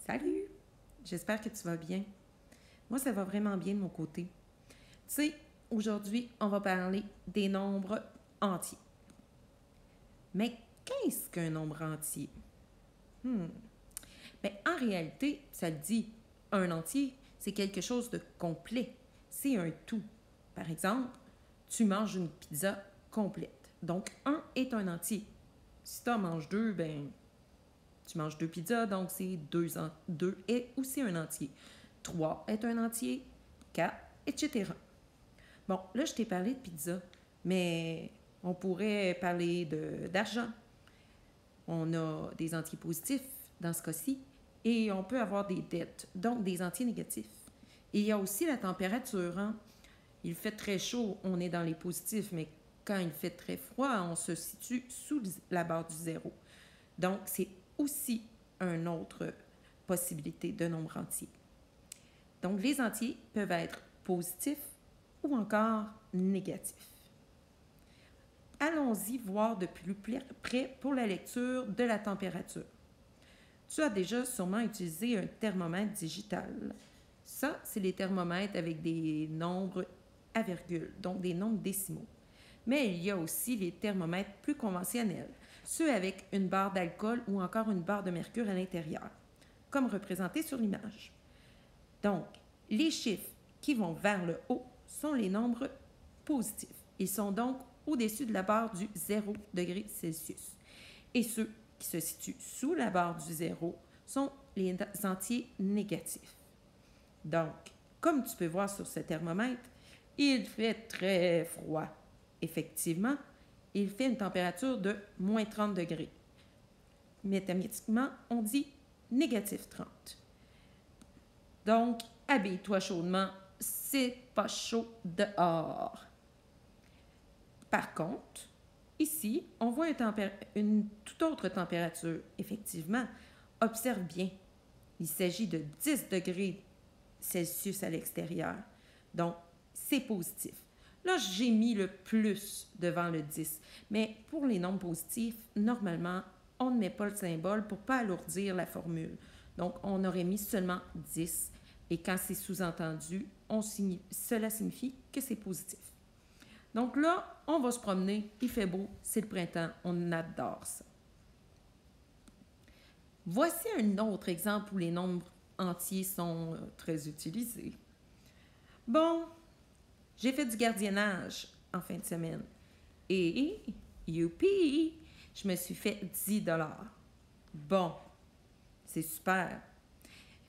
Salut! J'espère que tu vas bien. Moi, ça va vraiment bien de mon côté. Tu sais, aujourd'hui, on va parler des nombres entiers. Mais qu'est-ce qu'un nombre entier? Ben, en réalité, ça le dit, un entier, c'est quelque chose de complet. C'est un tout. Par exemple, tu manges une pizza complète. Donc, un est un entier. Si tu en manges deux, ben, tu manges deux pizzas, donc c'est deux est aussi un entier. 3 est un entier, 4, etc. Bon, là, je t'ai parlé de pizza, mais on pourrait parler d'argent. On a des entiers positifs dans ce cas-ci, et on peut avoir des dettes, donc des entiers négatifs. Et il y a aussi la température. Hein? Il fait très chaud, on est dans les positifs, mais quand il fait très froid, on se situe sous la barre du zéro. Donc, c'est aussi une autre possibilité de nombre entier. Donc, les entiers peuvent être positifs ou encore négatifs. Allons-y voir de plus près pour la lecture de la température. Tu as déjà sûrement utilisé un thermomètre digital. Ça, c'est les thermomètres avec des nombres à virgule, donc des nombres décimaux. Mais il y a aussi les thermomètres plus conventionnels, ceux avec une barre d'alcool ou encore une barre de mercure à l'intérieur, comme représenté sur l'image. Donc, les chiffres qui vont vers le haut sont les nombres positifs. Ils sont donc au-dessus de la barre du 0 degré Celsius. Et ceux qui se situent sous la barre du 0 sont les entiers négatifs. Donc, comme tu peux voir sur ce thermomètre, il fait très froid. Effectivement, il fait une température de moins 30 degrés. Mathématiquement, on dit négatif 30. Donc, habille-toi chaudement, c'est pas chaud dehors. Par contre, ici, on voit une toute autre température. Effectivement, observe bien. Il s'agit de 10 degrés Celsius à l'extérieur. Donc, c'est positif. Là, j'ai mis le plus devant le 10. Mais pour les nombres positifs, normalement, on ne met pas le symbole pour ne pas alourdir la formule. Donc, on aurait mis seulement 10. Et quand c'est sous-entendu, cela signifie que c'est positif. Donc là, on va se promener. Il fait beau, c'est le printemps. On adore ça. Voici un autre exemple où les nombres entiers sont très utilisés. Bon, j'ai fait du gardiennage en fin de semaine. Et, youpi, je me suis fait 10 $. Bon, c'est super.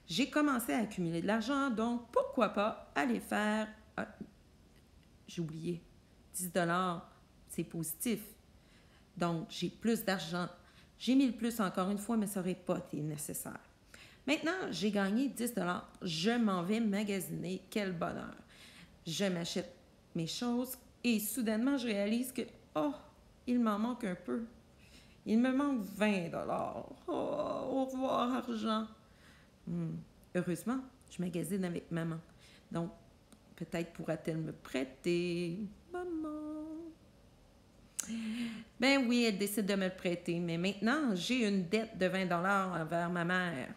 J'ai commencé à accumuler de l'argent, donc pourquoi pas aller faire... j'ai oublié, 10 $, c'est positif. Donc, j'ai plus d'argent. J'ai mis le plus encore une fois, mais ça n'aurait pas été nécessaire. Maintenant, j'ai gagné 10 $. Je m'en vais magasiner. Quel bonheur. Je m'achète mes choses et soudainement, je réalise que, il m'en manque un peu. Il me manque 20 $. Au revoir, argent. Heureusement, je magasine avec maman. Donc, peut-être pourra-t-elle me prêter. Maman. Ben oui, elle décide de me le prêter, mais maintenant, j'ai une dette de 20 $ envers ma mère.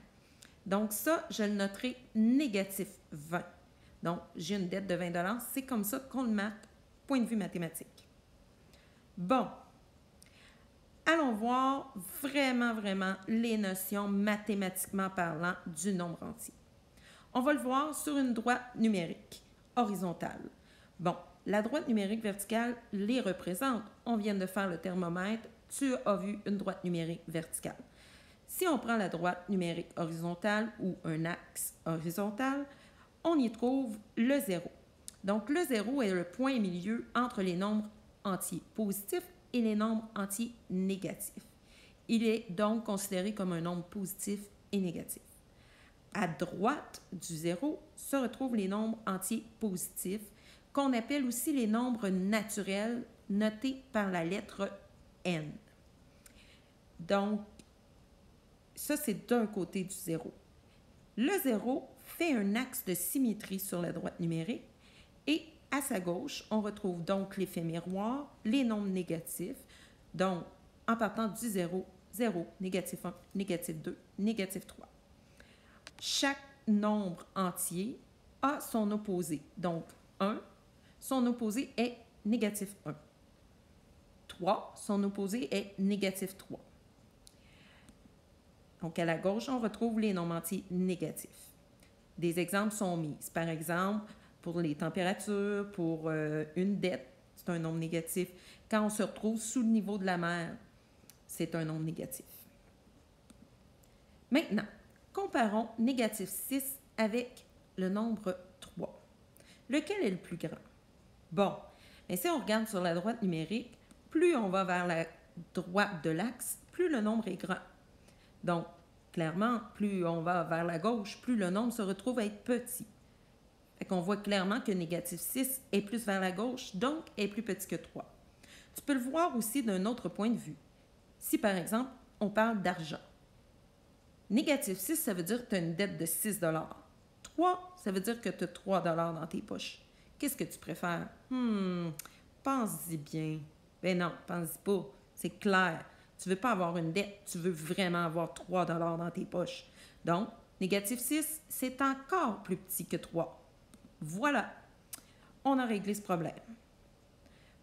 Donc ça, je le noterai négatif 20. Donc, j'ai une dette de 20 $. C'est comme ça qu'on le marque, point de vue mathématique. Bon, allons voir vraiment les notions mathématiquement parlant du nombre entier. On va le voir sur une droite numérique horizontale. Bon, la droite numérique verticale les représente. On vient de faire le thermomètre. Tu as vu une droite numérique verticale. Si on prend la droite numérique horizontale ou un axe horizontal, on y trouve le 0. Donc, le 0 est le point milieu entre les nombres entiers positifs et les nombres entiers négatifs. Il est donc considéré comme un nombre positif et négatif. À droite du 0 se retrouvent les nombres entiers positifs, qu'on appelle aussi les nombres naturels, notés par la lettre N. Donc, ça, c'est d'un côté du 0. Le 0 fait un axe de symétrie sur la droite numérique et à sa gauche, on retrouve donc l'effet miroir, les nombres négatifs. Donc, en partant du 0, 0, négatif 1, négatif 2, négatif 3. chaque nombre entier a son opposé. Donc, 1, son opposé est négatif 1. 3, son opposé est négatif 3. Donc, à la gauche, on retrouve les nombres entiers négatifs. Des exemples sont mis. Par exemple, pour les températures, pour une dette, c'est un nombre négatif. Quand on se retrouve sous le niveau de la mer, c'est un nombre négatif. Maintenant, comparons négatif 6 avec le nombre 3. Lequel est le plus grand? Bon, mais si on regarde sur la droite numérique, plus on va vers la droite de l'axe, plus le nombre est grand. Donc, clairement, plus on va vers la gauche, plus le nombre se retrouve à être petit. Fait qu'on voit clairement que négatif 6 est plus vers la gauche, donc est plus petit que 3. Tu peux le voir aussi d'un autre point de vue. Si, par exemple, on parle d'argent. Négatif 6, ça veut dire que tu as une dette de 6 3, ça veut dire que tu as 3 dans tes poches. Qu'est-ce que tu préfères? Pense-y bien. Ben non, pense-y pas. C'est clair. Tu ne veux pas avoir une dette, tu veux vraiment avoir 3 dans tes poches. Donc, négatif 6, c'est encore plus petit que 3. Voilà, on a réglé ce problème.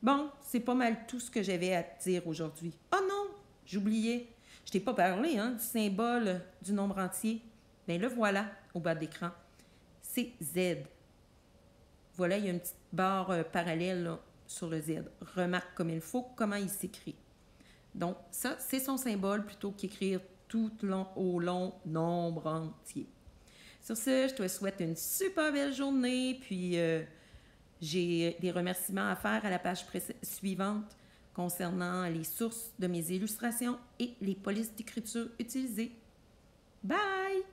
Bon, c'est pas mal tout ce que j'avais à te dire aujourd'hui. Oh non, j'oubliais. Je t'ai pas parlé du symbole du nombre entier. Bien, le voilà au bas de l'écran. C'est Z. Voilà, il y a une petite barre parallèle là, sur le Z. Remarque comme il faut comment il s'écrit. Donc, ça, c'est son symbole plutôt qu'écrire tout au long nombre entier. Sur ce, je te souhaite une super belle journée, puis j'ai des remerciements à faire à la page suivante concernant les sources de mes illustrations et les polices d'écriture utilisées. Bye!